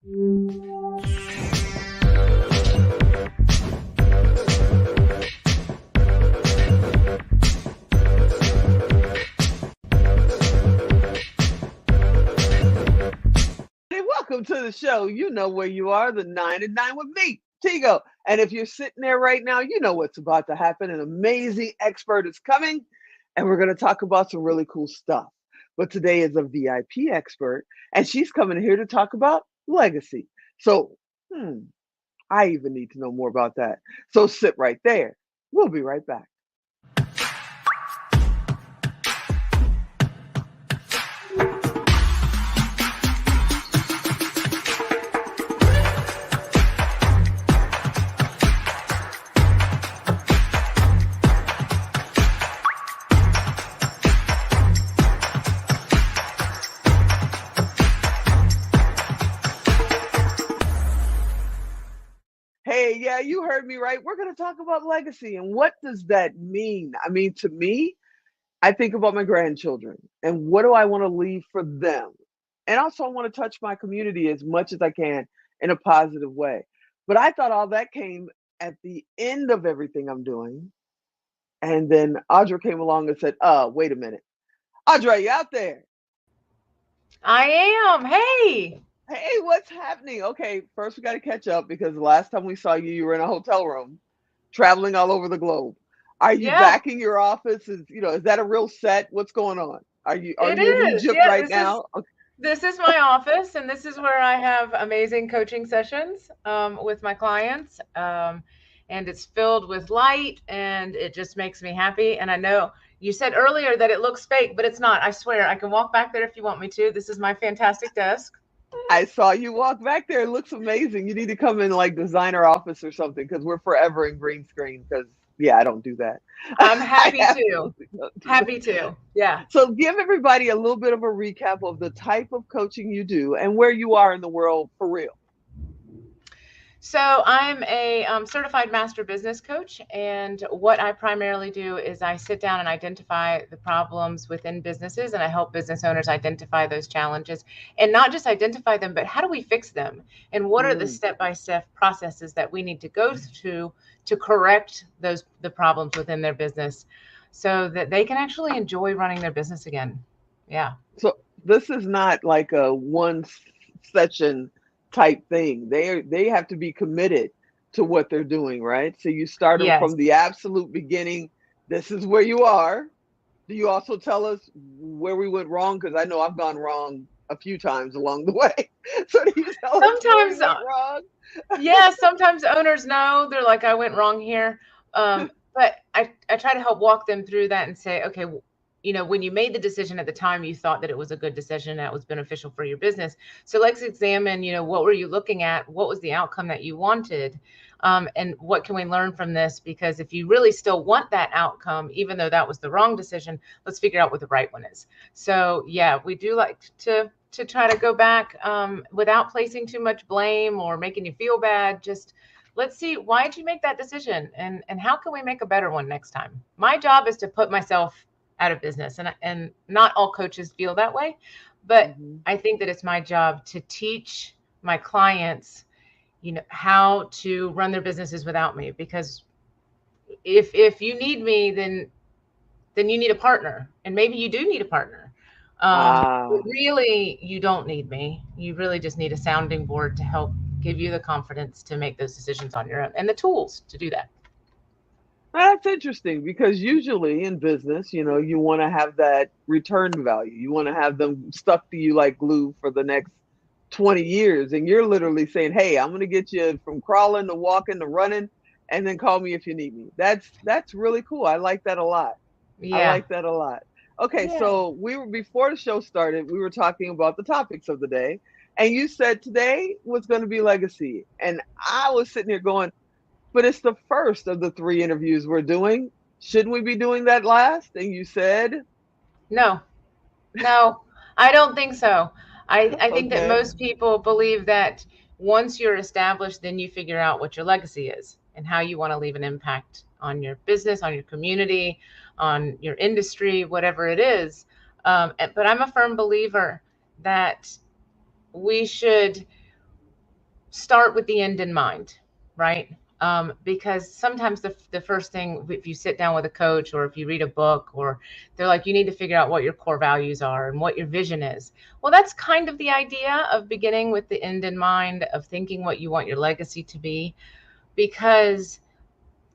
Welcome to the show. You know where you are, the 9 and 9 with me, Tigo. And if you're sitting there right now, you know what's about to happen. An amazing expert is coming, and we're going to talk about some really cool stuff. But today is a VIP expert, and she's coming here to talk about legacy. So, I even need to know more about that. So sit right there. We'll be right back. Hey, yeah, you heard me right. We're going to talk about legacy. And what does that mean? I mean, to me, I think about my grandchildren and what do I want to leave for them? And also, I want to touch my community as much as I can in a positive way. But I thought all that came at the end of everything I'm doing. And then Audra came along and said, wait a minute. Audra, you out there? I am. Hey. Hey, what's happening? Okay, first we got to catch up because the last time we saw you, you were in a hotel room traveling all over the globe. Are you Yeah, back in your office? Is that a real set? What's going on? Are it you in is. Egypt Yeah, right now? Okay. this is my office, and this is where I have amazing coaching sessions with my clients. And it's filled with light, and it just makes me happy. And I know you said earlier that it looks fake, but it's not. I swear, I can walk back there if you want me to. This is my fantastic desk. I saw you walk back there. It looks amazing. You need to come in like designer office or something because we're forever in green screen. Because yeah, I don't do that. I'm I happy to. absolutely don't do that. Happy to. Yeah. So give everybody a little bit of a recap of the type of coaching you do and where you are in the world for real. So I'm a certified master business coach, and what I primarily do is I sit down and identify the problems within businesses, and I help business owners identify those challenges, and not just identify them, but how do we fix them, and what are the Mm. step-by-step processes that we need to go through to correct the problems within their business, so that they can actually enjoy running their business again. Yeah. So this is not like a session type thing. They have to be committed to what they're doing, right? So you start them Yes. from the absolute beginning. This is where you are. Do you also tell us where we went wrong? Because I know I've gone wrong a few times along the way. So do you tell us where we Sometimes went wrong? Yeah, sometimes owners know. They're like, I went wrong here. But I try to help walk them through that and say, okay, when you made the decision at the time, you thought that it was a good decision, that was beneficial for your business. So let's examine, what were you looking at? What was the outcome that you wanted? And what can we learn from this? Because if you really still want that outcome, even though that was the wrong decision, let's figure out what the right one is. So yeah, we do like to try to go back without placing too much blame or making you feel bad. Just let's see, why did you make that decision, and how can we make a better one next time? My job is to put myself out of business, and not all coaches feel that way, but Hmm. I think that it's my job to teach my clients, how to run their businesses without me. Because if you need me, then you need a partner, and maybe you do need a partner. But Ah, really, you don't need me. You really just need a sounding board to help give you the confidence to make those decisions on your own and the tools to do that. that's interesting because usually in business, you want to have that return value. You want to have them stuck to you like glue for the next 20 years. And you're literally saying, hey, I'm going to get you from crawling to walking to running, and then call me if you need me. That's really cool. I like that a lot. I Yeah. like that a lot. Okay, Yeah. so we were before the show started, we were talking about the topics of the day, and you said today was going to be legacy. And I was sitting here going, but it's the first of the three interviews we're doing. Shouldn't we be doing that last? And you said, No, no, I don't think so. I think that okay. most people believe that once you're established, then you figure out what your legacy is and how you want to leave an impact on your business, on your community, on your industry, whatever it is. But I'm a firm believer that we should start with the end in mind, right? Because sometimes the first thing, if you sit down with a coach or if you read a book, or they're like, you need to figure out what your core values are and what your vision is. Well, that's kind of the idea of beginning with the end in mind, of thinking what you want your legacy to be, because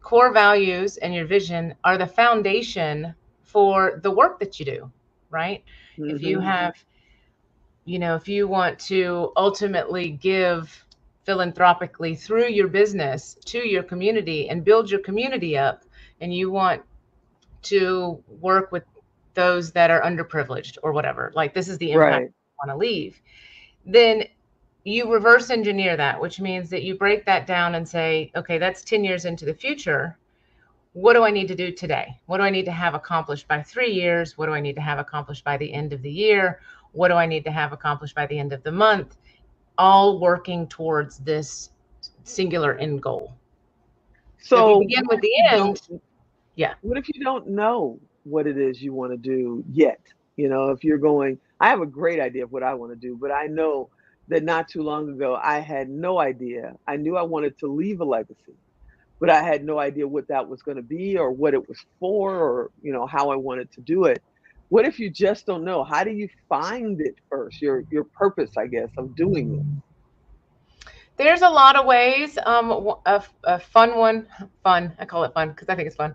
core values and your vision are the foundation for the work that you do, right? If you have, if you want to ultimately give philanthropically through your business to your community and build your community up, and you want to work with those that are underprivileged or whatever, like this is the impact Right. you want to leave, then you reverse engineer that, which means that you break that down and say, okay, that's 10 years into the future. What do I need to do today? What do I need to have accomplished by 3 years? What do I need to have accomplished by the end of the year? What do I need to have accomplished by the end of the month? All working towards this singular end goal. So if you So begin with the end, yeah. what if you don't know what it is you want to do yet? If you're going, I have a great idea of what I want to do, but I know that not too long ago I had no idea. I knew I wanted to leave a legacy, but I had no idea what that was going to be or what it was for, or how I wanted to do it. What if you just don't know? How do you find it first? Your purpose, I guess, of doing it. There's a lot of ways. A fun one, fun, I call it fun because I think it's fun,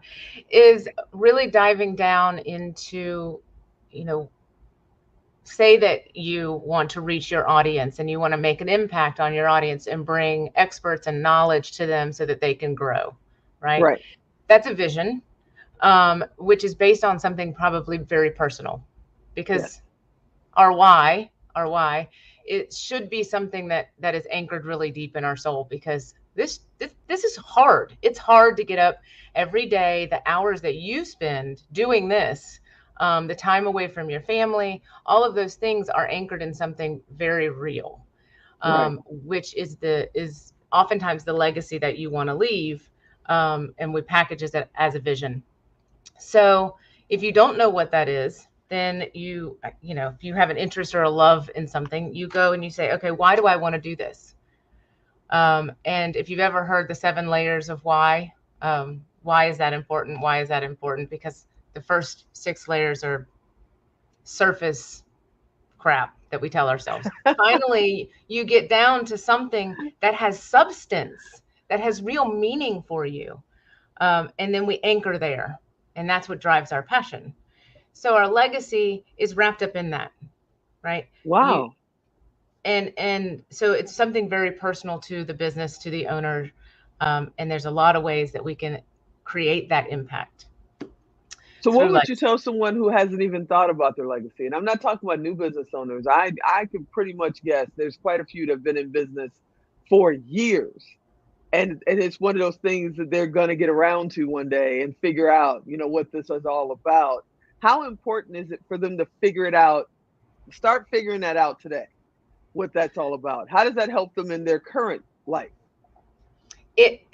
is really diving down into, say that you want to reach your audience and you want to make an impact on your audience and bring experts and knowledge to them so that they can grow, right? Right. That's a vision, which is based on something probably very personal, because Yes. our why, it should be something that is anchored really deep in our soul, because this is hard. It's hard to get up every day, the hours that you spend doing this, the time away from your family, all of those things are anchored in something very real, Right. which is oftentimes the legacy that you want to leave, and we package it as a vision. So if you don't know what that is, then if you have an interest or a love in something, you go and you say, okay, why do I want to do this? And if you've ever heard the 7 layers of why is that important? Why is that important? Because the first 6 layers are surface crap that we tell ourselves. Finally, you get down to something that has substance, that has real meaning for you. And then we anchor there. And that's what drives our passion. So our legacy is wrapped up in that, right? Wow. And so it's something very personal to the business, to the owner. And there's a lot of ways that we can create that impact So what through would you legacy. tell someone who hasn't even thought about their legacy? And I'm not talking about new business owners. I can pretty much guess there's quite a few that have been in business for years. And it's one of those things that they're going to get around to one day and figure out, what this is all about. How important is it for them to figure it out, start figuring that out today, what that's all about? How does that help them in their current life?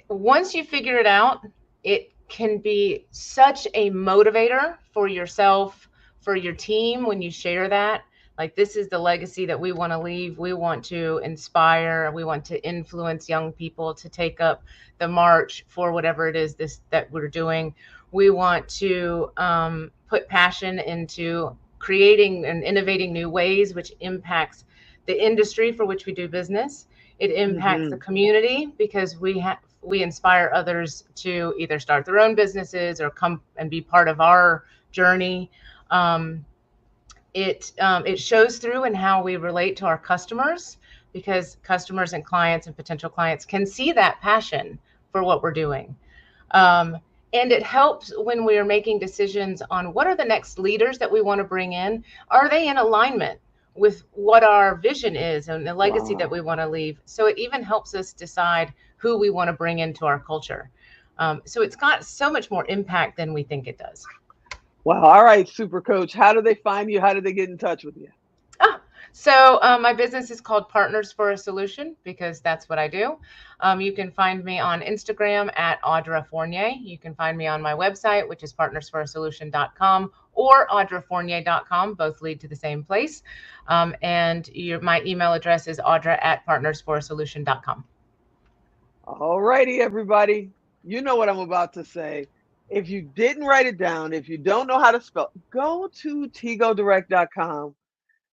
Once you figure it out, it can be such a motivator for yourself, for your team, when you share that. Like, this is the legacy that we want to leave. We want to inspire, we want to influence young people to take up the march for whatever it is that we're doing. We want to put passion into creating and innovating new ways, which impacts the industry for which we do business. It impacts the community because we inspire others to either start their own businesses or come and be part of our journey. It shows through in how we relate to our customers, because customers and clients and potential clients can see that passion for what we're doing. And it helps when we are making decisions on what are the next leaders that we want to bring in. Are they in alignment with what our vision is and the legacy that we want to leave? So it even helps us decide who we want to bring into our culture. So it's got so much more impact than we think it does. Wow. All right, super coach. How do they find you? How do they get in touch with you? So my business is called Partners for a Solution because that's what I do. You can find me on Instagram at Audra Fournier. You can find me on my website, which is partnersforasolution.com or audrafournier.com. Both lead to the same place. And my email address is audra at partnersforasolution.com. All righty, everybody. You know what I'm about to say. If you didn't write it down, if you don't know how to spell, go to tigodirect.com,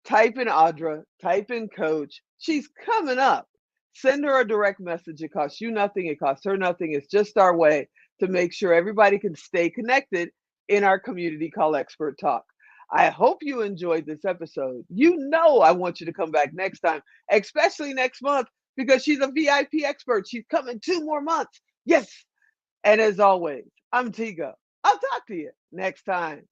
type in Audra, type in coach. She's coming up. Send her a direct message. It costs you nothing, it costs her nothing. It's just our way to make sure everybody can stay connected in our community called Expert Talk. I hope you enjoyed this episode. You know, I want you to come back next time, especially next month, because she's a VIP expert. She's coming 2 more months. Yes. And as always, I'm Tigo. I'll talk to you next time.